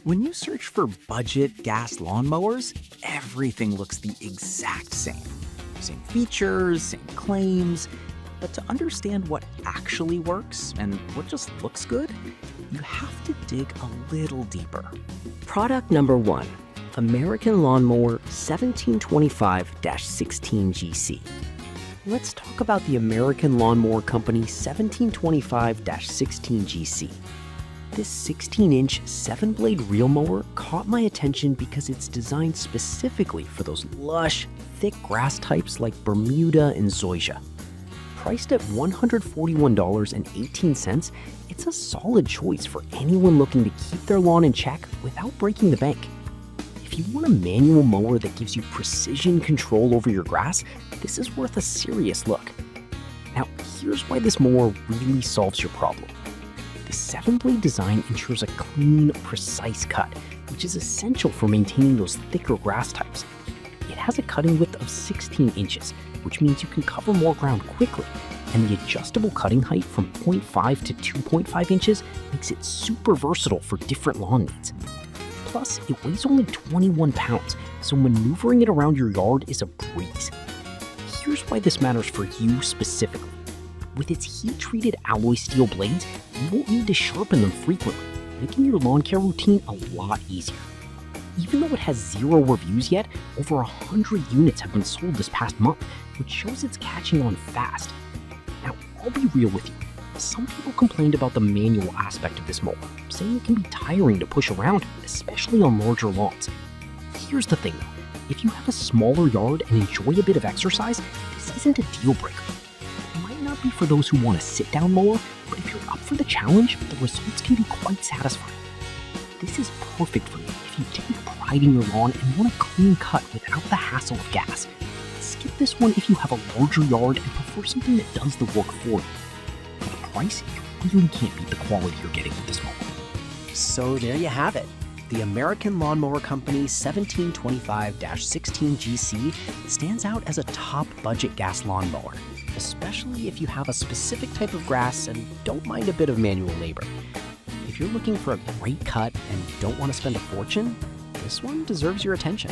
When you search for budget gas lawnmowers, everything looks the exact same. Same features, same claims. But to understand what actually works and what just looks good, you have to dig a little deeper. Product number 1, American Lawnmower 1725-16GC. Let's talk about the American Lawnmower Company 1725-16GC. This 16-inch 7-blade reel mower caught my attention because it's designed specifically for those lush, thick grass types like Bermuda and Zoysia. Priced at $141.18, it's a solid choice for anyone looking to keep their lawn in check without breaking the bank. If you want a manual mower that gives you precision control over your grass, this is worth a serious look. Now, here's why this mower really solves your problem. The 7-blade design ensures a clean, precise cut, which is essential for maintaining those thicker grass types. It has a cutting width of 16 inches, which means you can cover more ground quickly, and the adjustable cutting height from 0.5 to 2.5 inches makes it super versatile for different lawn needs. Plus, it weighs only 21 pounds, so maneuvering it around your yard is a breeze. Here's why this matters for you specifically. With its heat-treated alloy steel blades, you won't need to sharpen them frequently, making your lawn care routine a lot easier. Even though it has 0 reviews yet, over 100 units have been sold this past month, which shows it's catching on fast. Now, I'll be real with you. Some people complained about the manual aspect of this mower, saying it can be tiring to push around, especially on larger lawns. Here's the thing though, if you have a smaller yard and enjoy a bit of exercise, this isn't a deal breaker. It might not be for those who want a sit-down mower, but if you're up for the challenge, the results can be quite satisfying. This is perfect for you if you take pride in your lawn and want a clean cut without the hassle of gas. Skip this one if you have a larger yard and prefer something that does the work for you. For the price, you really can't beat the quality you're getting with this mower. So there you have it. The American Lawnmower Company 1725-16GC stands out as a top budget gas lawnmower, especially if you have a specific type of grass and don't mind a bit of manual labor. If you're looking for a great cut and don't want to spend a fortune, this one deserves your attention.